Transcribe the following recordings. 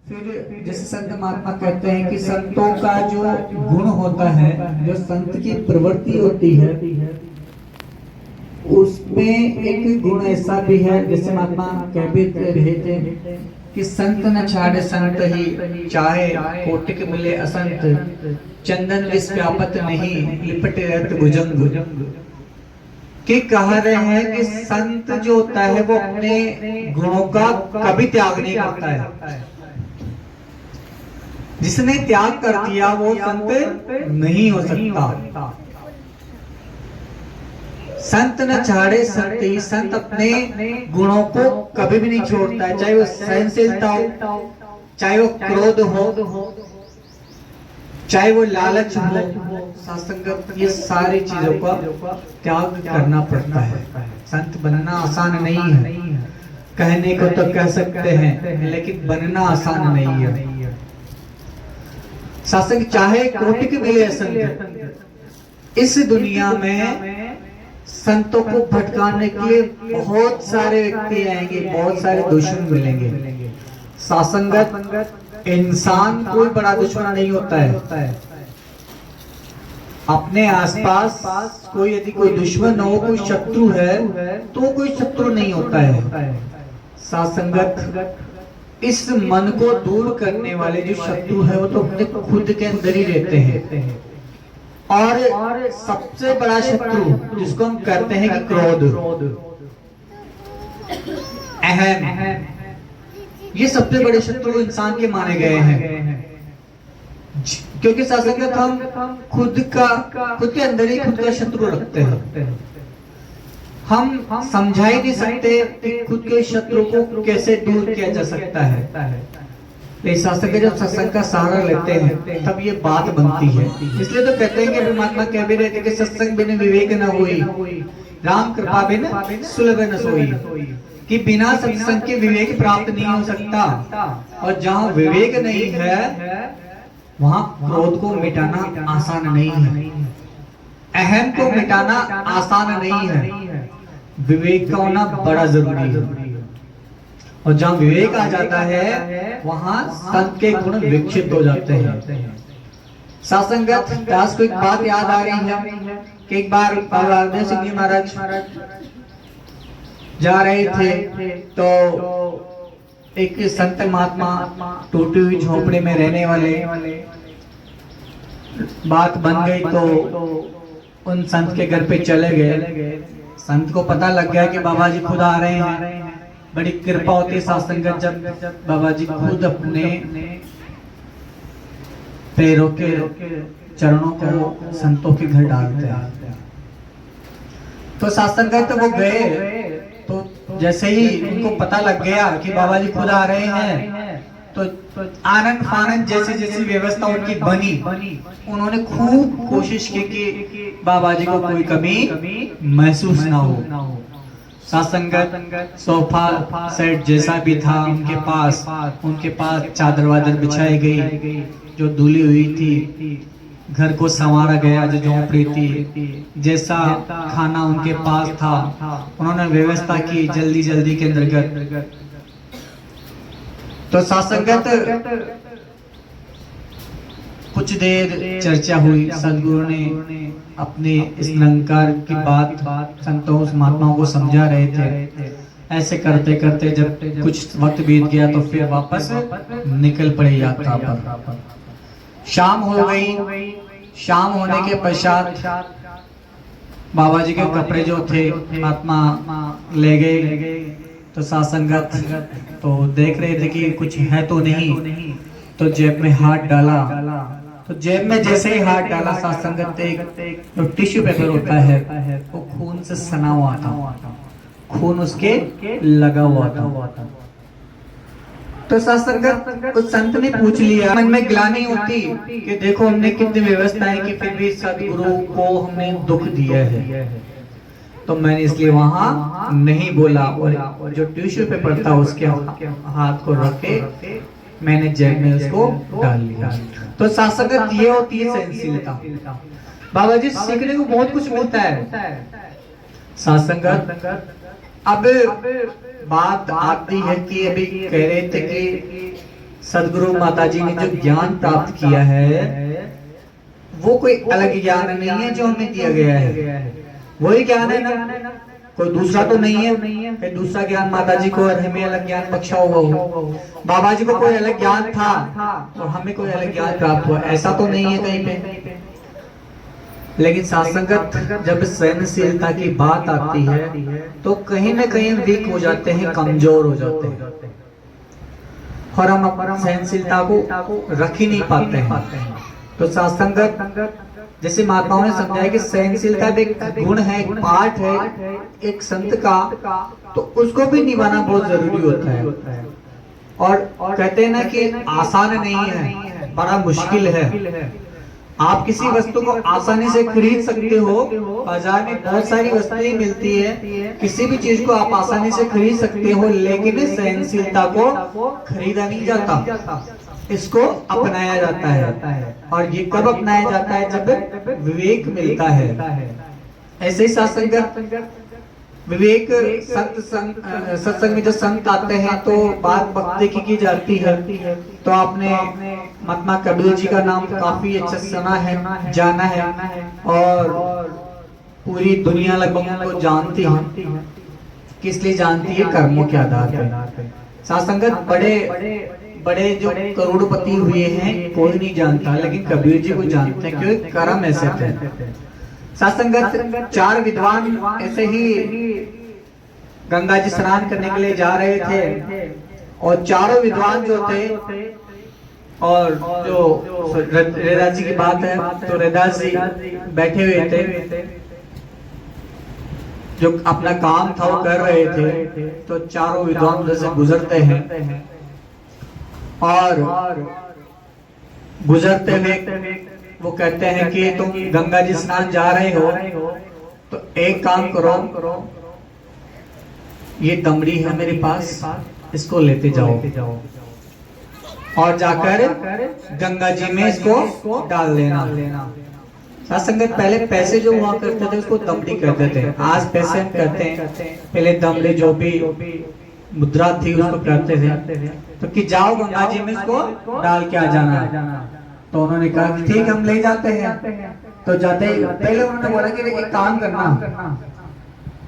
फिर जैसे संत महात्मा कहते हैं कि संतों का जो गुण होता है, जो संत की प्रवृत्ति होती है, उसमें एक गुण ऐसा भी है, जैसे महात्मा कह भी रहे थे कि संत न छाड़े संत ही, चाहे कोटिक मिले असंत, चंदन विष व्यापत नहीं, लिपटे रहत भुजंग। कि कह रहे हैं कि संत जो होता है वो अपने गुणों का कभी त्याग नहीं करता है। जिसने त्याग कर दिया वो संत नहीं हो सकता। संत न छाड़े संत ही, संत अपने गुणों को कभी भी नहीं छोड़ता है, चाहे वो सहनशीलता हो, चाहे वो क्रोध हो, चाहे वो लालच हो, सत्संगत, ये सारी चीजों का त्याग करना पड़ता है। संत बनना आसान नहीं है, कहने को तो कह सकते हैं लेकिन बनना आसान नहीं है। सत्संग चाहे कोटि के मिले संत, इस दुनिया में संतों को भटकाने के लिए बहुत सारे व्यक्ति आएंगे, बहुत सारे दुश्मन मिलेंगे। सत्संगत इंसान कोई बड़ा दुश्मन नहीं होता है। अपने आसपास कोई यदि कोई दुश्मन हो, कोई शत्रु है, तो कोई शत्रु नहीं होता है। सत्संगत इस मन को दूर करने वाले जो शत्रु है वो तो अपने खुद के अंदर ही रहते हैं। और सबसे बड़ा शत्रु जिसको हम कहते हैं कि क्रोध, अहम, ये सबसे बड़े शत्रु इंसान के माने गए हैं। क्योंकि सत्संगत हम खुद के अंदर ही खुद का शत्रु रखते हैं। हम समझा ही नहीं सकते कि खुद के शत्रु को कैसे दूर किया जा सकता है। सत्संग जब सत्संग का सहारा लेते हैं तब ये बात बनती है। इसलिए तो कहते हैं कि महात्मा कह भी रहे थे कि सत्संग बिन विवेक न होई, राम कृपा बिन सुलभ न सोई। कि बिना सत्संग के विवेक प्राप्त नहीं हो सकता, और जहाँ विवेक नहीं है वहाँ क्रोध को मिटाना आसान नहीं है, अहम को मिटाना आसान नहीं है। विवेक का होना बड़ा जरूरी है, और जहाँ विवेक आ जाता है वहाँ संत के गुण विकसित हो जाते हैं। सत्संगत दास को एक बात याद आ रही है कि एक बार बाबा हरदेव सिंह जी महाराज जा रहे थे, तो एक संत महात्मा टूटी हुई झोपड़ी में रहने वाले, बात बन गई तो उन संत के घर पे चले गए। संत को पता लग गया कि बाबा जी खुद आ रहे हैं। बड़ी कृपा होती है सत्संगत जब बाबा जी खुद अपने पैरों के चरणों को संतों के घर डालते हैं। तो सत्संगत वो गए, तो जैसे ही उनको पता लग गया कि बाबा जी खुद आ रहे हैं, तो आनंद फानंद जैसी व्यवस्था उनकी बनी। उन्होंने खूब कोशिश की कि बाबा जी को कोई कमी महसूस ना हो। सत्संगत सोफा सेट जैसा भी था उनके पास चादर वादर बिछाई गई जो धुली हुई थी, घर को संवारा गया जो झोपड़ी थी, जैसा खाना उनके पास था उन्होंने व्यवस्था की जल्दी के अंतर्गत। तो सत्संगत कुछ देर चर्चा हुई, सदगुरु ने अपने इस निरंकार की बात संतों महात्माओं को समझा रहे थे। ऐसे करते करते जब कुछ वक्त बीत गया तो फिर वापस निकल पड़े यात्रा पर। शाम हो गई। शाम होने के पश्चात बाबा जी के कपड़े जो थे महात्मा ले गए। तो सत्संगत तो देख रहे थे कि कुछ है तो नहीं, तो जेब में हाथ डाला। तो जेब में जैसे ही हाथ डाला सत्संगत एक जो टिश्यू पेपर होता है वो खून से सना हुआ था, खून उसके लगा हुआ था। तो सत्संगत उस संत ने पूछ लिया, मन में ग्लानि होती कि देखो हमने कितनी व्यवस्थाएं की फिर भी सदगुरु को हमने दुख दिया है, तो मैंने इसलिए वहां नहीं बोला, और जो टिश्यू पेपर था उसके हाथ को रख के मैंने जेब में उसको डाल लिया। तो सत्संगत ये होती है सहनशीलता। बाबा जी सीखने को बहुत कुछ मिलता है सत्संगत। अब बात आती है कि अभी कह रहे थे कि सदगुरु माता जी ने जो ज्ञान प्राप्त किया है वो कोई अलग ज्ञान नहीं है जो हमें दिया गया है, वही ज्ञान है ना, कोई दूसरा तो नहीं है कि दूसरा ज्ञान माता जी को और हमें अलग ज्ञान बख्शा हुआ हो। बाबा जी को कोई अलग ज्ञान था और हमें कोई अलग ज्ञान प्राप्त हुआ, ऐसा तो नहीं है कहीं पे। लेकिन सत्संगत जब सहनशीलता की बात आती है तो कहीं ना कहीं वीक हो जाते हैं, कमजोर हो जाते हैं और हम अपनी सहनशीलता को रख ही नहीं पाते हैं। तो सत्संगत जैसे महात्माओं ने समझाया कि सहनशीलता एक गुण है, एक पार्ट है एक संत का, तो उसको भी निभाना बहुत जरूरी होता है। और कहते हैं ना कि आसान नहीं है, बड़ा मुश्किल है। आप किसी वस्तु को आसानी से खरीद सकते हो, बाजार में बहुत सारी वस्तुएं मिलती है, किसी भी चीज को आप आसानी से खरीद सकते हो, लेकिन सहनशीलता को खरीदा नहीं जाता, इसको अपनाया जाता है। और ये कब अपनाया जाता है? जब विवेक मिलता है। ऐसे ही सत्संग विवेक सत्संग में जो संत आते हैं तो बात भक्ति की जाती है। तो आपने महात्मा कबीर जी का नाम काफी अच्छा सुना है, जाना है, और पूरी दुनिया लगभग उनको जानती है। किस लिए जानती है? कर्मों के आधार पर। सत्संगत बड़े जो करोड़पति हुए हैं कोई नहीं जानता, लेकिन कबीर जी को जानते हैं क्योंकि कर्म ऐसे थे। सत्संगत 4 विद्वान ऐसे ही गंगा जी स्नान करने के लिए जा रहे थे, और चारों विद्वान जो थे, और जो रेदास जी की बात है तो रेदास जी बैठे हुए थे, जो अपना काम था वो कर रहे थे। तो चारों विद्वान उधर से गुजरते हैं, और गुजरते हुए वो कहते हैं कि तुम गंगा जी स्नान जा रहे हो तो एक काम करो, ये दमड़ी है मेरे पास, इसको लेते जाओ और जाकर गंगा जी में इसको डाल लेना। सत्संगत पहले पैसे जो हुआ करते थे उसको दमड़ी कहते थे, आज पैसे हम कहते हैं, पहले दमड़ी जो भी मुद्रा थी उसको कहते थे। तो कि जाओ गंगा जी में इसको डाल के आ जाना। तो उन्होंने कहा ठीक हम ले जाते हैं। तो जाते पहले उन्होंने बोला कि एक काम करना,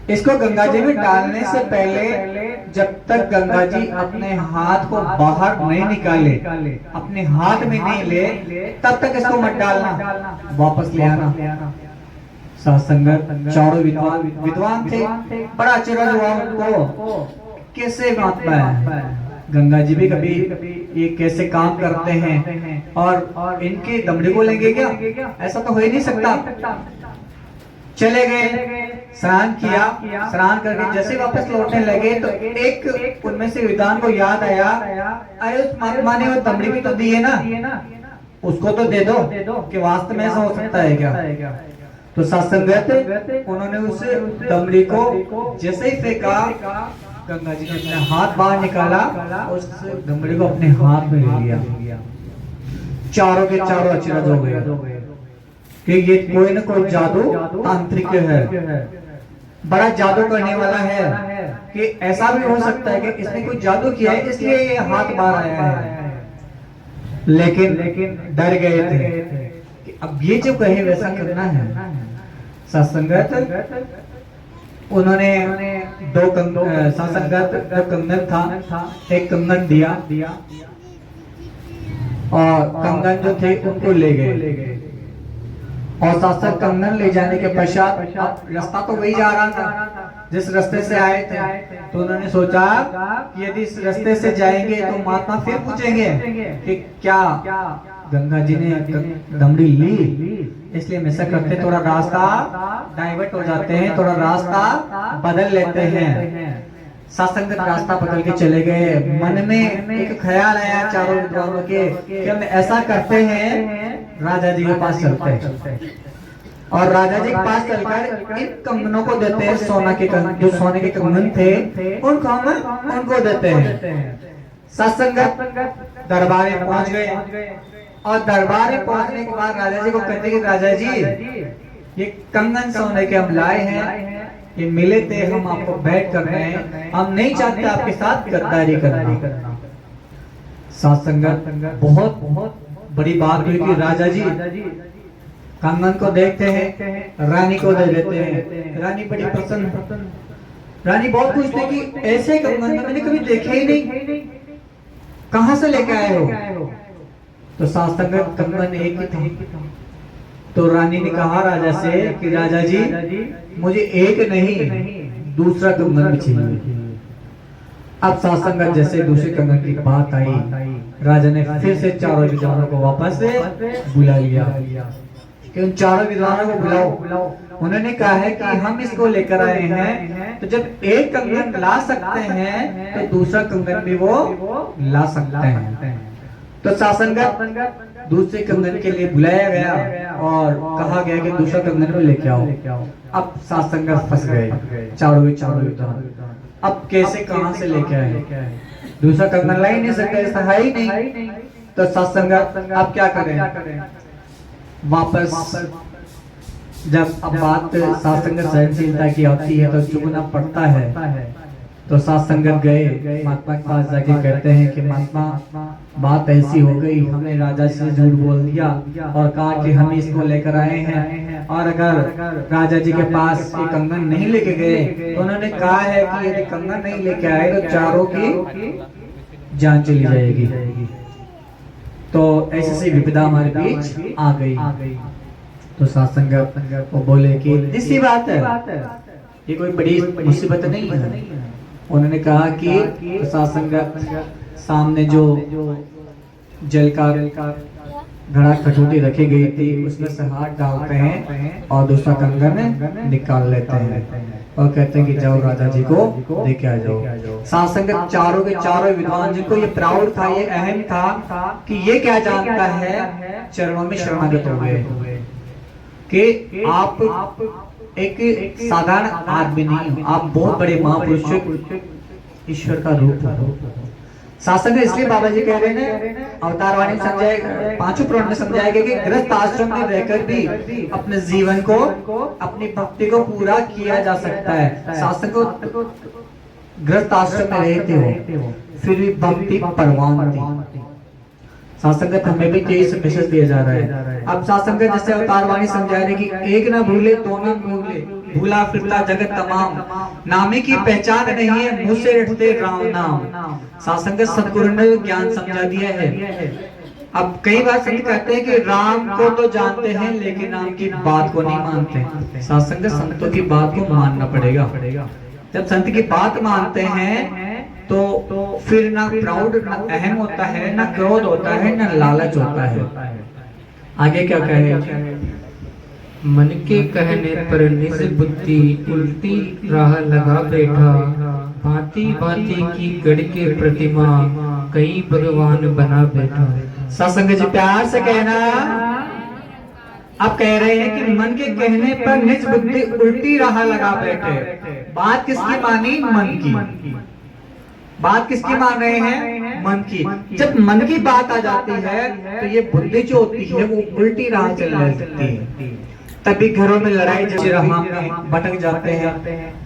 इसको गंगा जी में डालने से पहले जब तक गंगा जी अपने हाथ को बाहर नहीं निकाले, अपने हाथ में नहीं ले, तब तक इसको मत डालना, वापस ले आना। सत्संगत चारों विद्वान थे, बड़ा आश्चर्य हुआ उनको, कैसे महात्मा है, गंगा जी भी कभी ये कैसे काम करते हैं और इनके दमड़ी को लेंगे क्या? ऐसा तो हो ही नहीं सकता। चले गए, स्नान किया, स्नान करके जैसे वापस लौटने लगे तो एक उनमें से विद्वान को याद आया, अरे उस महात्मा ने वो दमड़ी भी तो दी है ना, उसको तो दे दो, कि वास्तव में ऐसा हो सकता है क्या? तो सत्संगत उन्होंने उस दमड़ी को जैसे ही फेंका, गंगा जी ने अपने हाथ बाहर निकाला, उस दमड़ी को अपने हाथ में ले लिया। चारों के चारों अचरज हो गए कि ये कोई न कोई जादू तांत्रिक है, बड़ा जादू करने वाला है, कि ऐसा भी हो सकता है कि इसने कोई जादू किया है इसलिए ये हाथ बाहर आया है। लेकिन डर गए थे कि अब ये जो कहे वैसा करना है। सत्संगत उन्होंने 2 सत्संगत जो कंगन था, एक कंगन दिया और कंगन जो थे उनको ले गए, और साथ कंगन ले जाने के पश्चात रास्ता तो वही जा रहा था जिस रास्ते से आए थे। तो उन्होंने सोचा कि यदि इस रास्ते से जाएंगे तो महात्मा फिर पूछेंगे कि क्या गंगा जी ने दमड़ी ली, इसलिए हमेशा करते थोड़ा रास्ता डाइवर्ट हो जाते हैं, थोड़ा रास्ता बदल लेते हैं। सत्संगत रास्ता बदल के चले गए। मन में एक ख्याल आया चारों विद्वानों के कि हम ऐसा करते हैं, राजा जी के पास चलते हैं और राजा जी के पास चलकर इन कंगनों को देते हैं, सोना के जो सोने के कंगन थे उनको हम उनको देते हैं। सत्संगत दरबार में पहुंच गए और दरबार में पहुंचने के बाद राजा जी को कहते कि राजा जी ये कंगन सोने के हम लाए हैं, ये मिले थे, हम आपको बैठ कर रहे हैं, हम नहीं चाहते आपके साथ गद्दारी करना। साथ संगत बहुत बड़ी बात हुई कि राजा जी कंगन को देखते हैं, रानी को दे देते हैं। रानी बड़ी प्रसन्न, रानी बहुत खुश थी कि ऐसे कंगन मैंने कभी देखे ही नहीं, कहां से लेके आए हो? तो साथ संगत कंगन एक ही था। तो रानी ने कहा राजा से कि राजा जी मुझे एक नहीं दूसरा कंगन भी चाहिए। अब साथ संगत जैसे दूसरे कंगन की बात आई, राजा ने फिर से चारों विद्वानों को वापस बुला लिया कि उन चारों विद्वानों को बुलाओ। उन्होंने कहा है कि हम इसको लेकर आए हैं, तो जब एक कंगन ला सकते हैं तो दूसरा कंगन भी वो ला सकते हैं। तो सासंगत दूसरे कंगन के लिए बुलाया गया और कहा गया कि दूसरा कंगन को लेके आओ। अब सासंगत फंस गए चारों विद्वान, अब कैसे कहां से लेके आए? दूसरा कंगन ला ही नहीं सकते, ऐसा है ही नहीं। तो सासंगत अब क्या करें? वापस जब अब बात सासंगत सहनशीलता की आती है तो चुगना पड़ता है। तो सासंगत गए महात्मा के पास जाके कहते हैं कि महात्मा बात ऐसी हो गई, हमने राजा से झूठ बोल दिया और कहा कि हम इसको लेकर आए हैं, और अगर राजा जी के पास ये कंगन नहीं लेके गए तो उन्होंने कहा है कि यदि कंगन नहीं लेके आए तो चारों की जान चली जाएगी। तो ऐसी सी विपदा हमारे बीच आ गई। तो सासंगत वो बोले कि सी बात है, ये कोई बड़ी मुसीबत नहीं है। उन्होंने कहा कि सासंगत सामने जो जल का घड़ा खटोटी रखी गई थी उसमें से हाथ डालते हैं और दूसरा कंगन निकाल लेते हैं और कहते हैं कि जाओ राजा जी को लेके आ जाओ। सासंगत चारों के चारों विद्वान जिनको ये प्राउड था, ये अहम था कि ये क्या जानता है, चरणों में शरणागत हो गए कि आप एक साधारण आदमी नहीं हो, आप बहुत बड़े महापुरुष ईश्वर का रूप हो। शासन में इसलिए बाबा जी कह रहे हैं, अवतार वाणी में समझाएगा, पांचों पुराण में समझाया गया कि गृहस्थ आश्रम में रहकर भी अपने जीवन को, अपनी भक्ति को पूरा किया जा सकता है। शासन को गृहस्थ आश्रम में रहते हो फिर भी भक्ति परवान थी। सासंगत हमें भी यही मैसेज दिया जा रहा है। अब सासंगत जैसे अवतार वाणी समझा रहे कि एक ना भूले दो ना भूले, भूला फिरता जगत तमाम, नामे की पहचान नहीं है मुंह से रटते राम नाम। सासंगत सदगुरु ने ज्ञान समझा दिया है। अब कई बार संत कहते हैं कि राम को तो जानते हैं लेकिन नाम की बात को नहीं मानते। सासंगत संतों की बात को मानना पड़ेगा। जब संत की बात मानते हैं तो फिर ना प्राउड ना अहम होता है, ना क्रोध होता है, ना लालच होता है। आगे क्या कहे? मन के कहने पर निज बुद्धि उल्टी राह लगा बैठा, भांति भांति की गढ़ के प्रतिमा कई भगवान बना बैठा। सत्संग जी प्यार से कहना। अब कह रहे हैं कि मन के कहने पर निज बुद्धि उल्टी राह लगा बैठे। बात किसकी मानी? मन की। बात किसकी मान रहे हैं? मन की। जब मन की बात आ जाती है तो ये बुद्धि जो होती है वो उल्टी राह चलने लगती है। तभी घरों में लड़ाई झगड़े में भटक जाते हैं,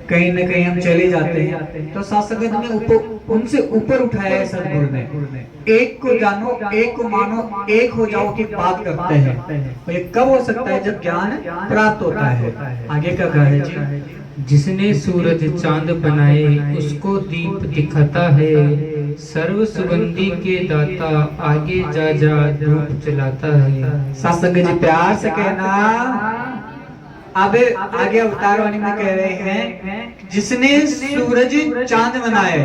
कहीं न कहीं हम चले जाते हैं। तो सासंगत ने उनसे ऊपर उठाया है सदगुरु ने। एक को जानो, एक को मानो, एक हो जाओ की बात करते हैं। तो ये कब हो सकता है? जब ज्ञान प्राप्त होता है। आगे क्या कहा है जी? जिसने सूरज चांद बनाए उसको दीप दिखाता है, सर्व सुगंधी के दाता आगे जा जा धूप जलाता है। सत्संग जी प्यार से कहना। अब आगे अवतार वाणी में कह रहे हैं जिसने सूरज चांद बनाए।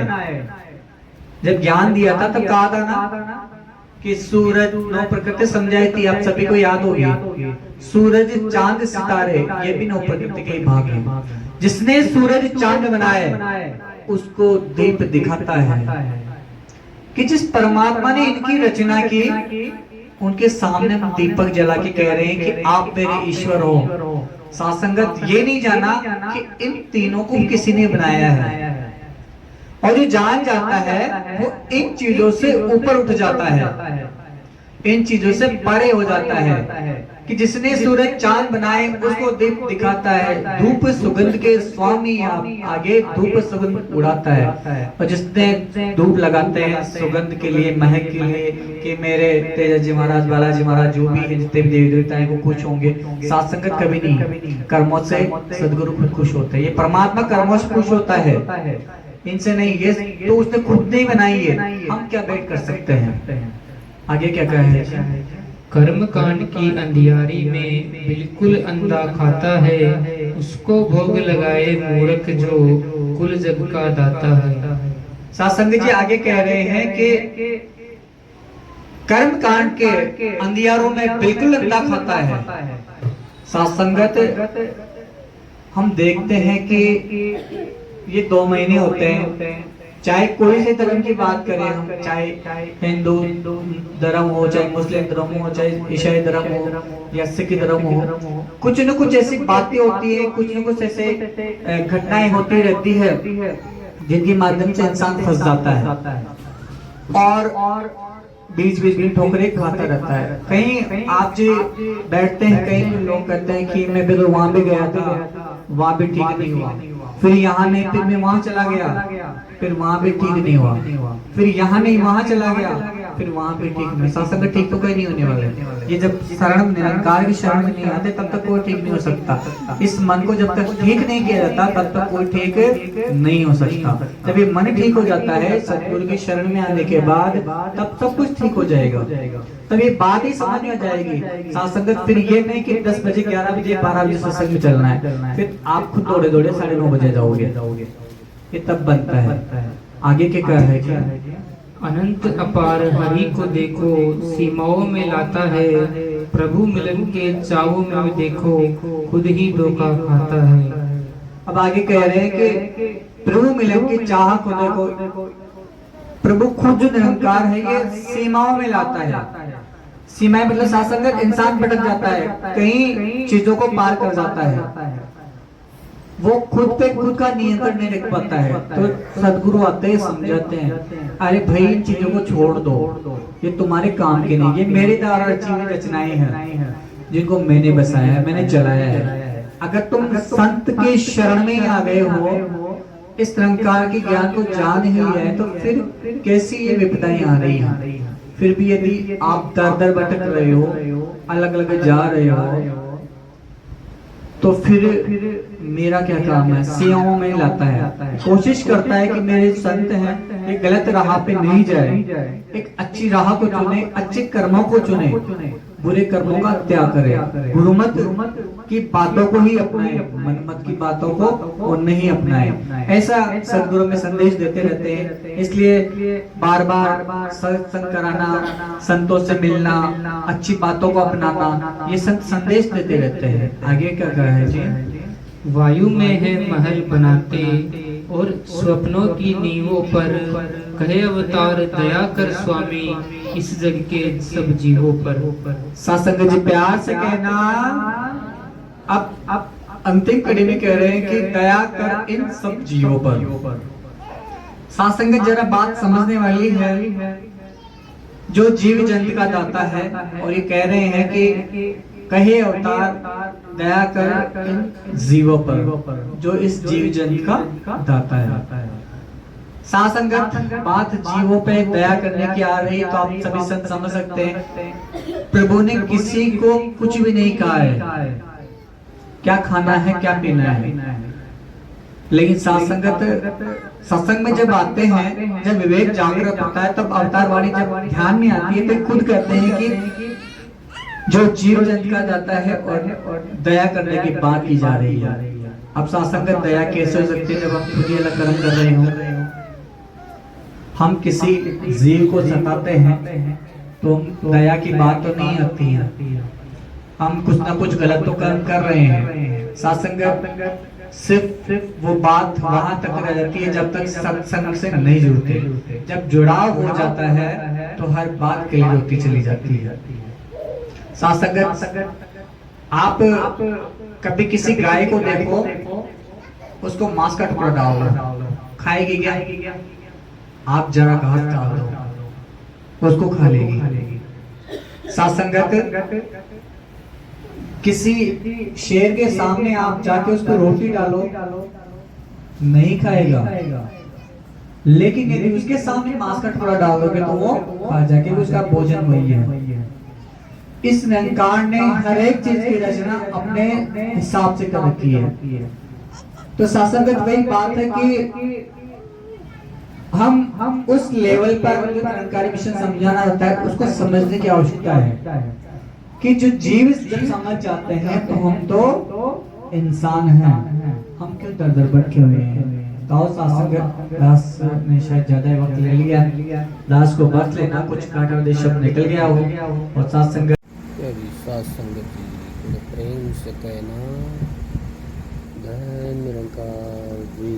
जब ज्ञान दिया था तब कहा था ना कि सूरज नौ प्रकृति समझाई थी, आप सभी को याद होगी। सूरज चांद सितारे ये भी नौ प्रकृति के भाग हैं। जिसने सूरज चांद बनाए उसको दीप दिखाता है। कि जिस परमात्मा ने इनकी रचना की उनके सामने हम दीपक जला के कह रहे हैं कि आप मेरे ईश्वर हो। सासंगत ये नहीं जाना कि इन तीनों को किसी ने बनाया है, और जो जान जाता है वो इन चीजों से ऊपर उठ जाता है। इन चीजों से परे हो जाता है कि जिसने सूरज चांद बनाए उसको दीप दिखाता है, धूप सुगंध के स्वामी आगे धूप सुगंध उड़ाता है। और जिसने धूप लगाते हैं सुगंध के लिए, महक के लिए कि मेरे तेजा जी महाराज, बालाजी महाराज, जो भी है जितने भी देवी देवता है वो खुश होंगे। सात संगत कभी नहीं, कर्मों से सदगुरु खुद खुश होते हैं। ये परमात्मा कर्मों से खुश होता है, इनसे नहीं। ये तो उसने खुद नहीं बनाई है, हम क्या बैठ कर सकते हैं। आगे क्या कहे? कर्म कांड की अंधियारी में बिल्कुल अंधा खाता है, उसको भोग लगाए मूर्ख जो कुल जग का दाता है। सत्संग जी आगे कह रहे हैं कि कर्म कांड के अंधियारों में बिल्कुल अंधा खाता है। सत्संगत हम देखते हैं कि ये 2 महीने होते हैं, चाहे कोई से धर्म की बात करें हम, चाहे हिंदू धर्म हो, चाहे मुस्लिम धर्म हो, चाहे ईसाई धर्म हो या सिख धर्म हो, कुछ न कुछ ऐसी बातें होती है, कुछ न कुछ ऐसे घटनाएं होती रहती है जिनके माध्यम से इंसान फंस जाता है और बीच बीच में ठोकरें खाता रहता है। कहीं आप जी बैठते हैं, कहीं लोग कहते हैं कि मैं भी तो वहां भी गया था, वहां भी ठीक नहीं हुआ, फिर यहाँ नहीं, फिर मैं वहां चला गया, फिर वहां भी ठीक नहीं हुआ, फिर यहाँ नहीं वहां चला गया, फिर वहां भी ठीक नहीं। सत्संग ठीक तो कहीं नहीं होने वाले। ये जब शरण निरंकार की शरण में नहीं आते तब तक कोई ठीक नहीं हो सकता। इस मन को जब तक ठीक नहीं किया जाता तब तक कोई ठीक नहीं हो सकता। जब ये मन ठीक हो जाता है सतगुरु की शरण में आने के बाद, तब सब कुछ ठीक हो जाएगा। तब ये बात ही समझ में आ जाएगी। सत्संगत फिर ये नहीं कि 10 बजे 11 बजे 12 बजे सत्संग में चलना है, फिर आप खुद दौड़े दौड़े 9:30 बजे जाओगे, ये तब बनता है। आगे क्या कह रहे हैं? अनंत अपार हरि को देखो, सीमाओं में लाता है, प्रभु मिलन के चावों में देखो, खुद ही धोखा खाता है। अब आगे कह रहे हैं कि प्रभु मिलन की चाह को देखो, प्रभु खुद जो निरंकार है ये सीमाओं में लाता है। सीमाएं मतलब सत्संगत इंसान भटक जाता है, कई चीजों को पार कर जाता है, वो खुद पे खुद का नियंत्रण नहीं रख पाता है। तो सदगुरु आते हैं, समझाते हैं, अरे भाई इन चीजों को छोड़ दो, ये तुम्हारे काम के नहीं, ये मेरे द्वारा रची हुई रचनाएं हैं जिनको मैंने बसाया है, मैंने चलाया है। अगर तुम संत के शरण में आ गए हो, इस निरंकार के ज्ञान को जान ही है, तो फिर कैसी ये विपदाएं आ रही हैं। फिर भी यदि आप दर दर भटक रहे हो, अलग अलग जा रहे हो, तो फिर मेरा क्या काम है? सीमाओं में लाता है, कोशिश करता है कि मेरे संत हैं ये गलत राह पे नहीं जाए, एक अच्छी राह को चुने, अच्छे कर्मों को चुने, बुरे कर्मों का त्याग करे, गुरुमत की बातों को ही अपनाए, मनमत की बातों को और नहीं अपनाए। ऐसा सदगुरु में संदेश देते रहते हैं। इसलिए बार बार सत्संग कराना, संतों से मिलना, अच्छी बातों को अपनाना, ये संत संदेश देते रहते हैं। आगे क्या कहा है जी? वायु में है महल बनाते और स्वप्नों की नींवों पर, कहे अवतार दया कर स्वामी इस जग के सब जीवों पर। सत्संग जी प्यार से कहना। अब अंतिम कड़ी में कह रहे हैं कि दया कर इन सब जीवों पर। सत्संग जरा बात समझने वाली है। जो जीव जंत का दाता है और ये कह रहे हैं कि कहे अवतार दया कर इन जीवों पर, जो इस जीव जंत का दाता है। सासंगत बात जीवों पे दया करने की आ रही, तो आप सभी संत समझ सकते हैं प्रभु ने किसी को कुछ भी नहीं कहा है क्या खाना है क्या पीना है, लेकिन सत्संग में जब आते हैं, जब विवेक जागृत होता है, तब अवतार वाणी जब ध्यान में आती है, तो खुद कहते हैं कि जो जीव जंत का जाता है और दया करने की बात की जा रही है। अब सत्संगत दया कैसे हो सकती है जब हम खुद ही अलग कर्म कर रहे हो? हम किसी जीव को सताते हैं तो दया की बात तो नहीं आती है, हम कुछ ना कुछ गलत तो कर्म कर रहे हैं। सत्संगत सिर्फ वो बात वहां तक रह जाती है जब तक सत्संग से नहीं जुड़ते। जब जुड़ाव हो जाता है तो हर बात क्लियर होती चली जाती है। सत्संगत आप कभी किसी गाय को देखो, उसको मांस का टुकड़ा डाल दो, खाएगी क्या? आप जरा घास डाल दो, उसको खा लेगी। सासंगत किसी शेर के सामने आप जाके उसको रोटी डालो नहीं खाएगा, लेकिन यदि उसके सामने मांस का टुकड़ा डाल दोगे तो वो खा जाके, उसका भोजन वही है। इस निरंकार ने हर एक चीज की रचना अपने हिसाब से कर रखी है। तो सासंगत वही बात है कि हम उस लेवल पर जो निरंकारी मिशन समझाना होता है उसको समझने की आवश्यकता है कि जो जीव जब समझ जाते हैं तो हम तो इंसान हैं, हम क्यों दर दर भटके हुए हैं। तो सासंगत दास ने शायद ज्यादा वक्त ले लिया, दास को वक्त लेना, कुछ काटा देश निकल गया हो। और सासंगत संगति प्रेम से कहना धन निरंकार जी।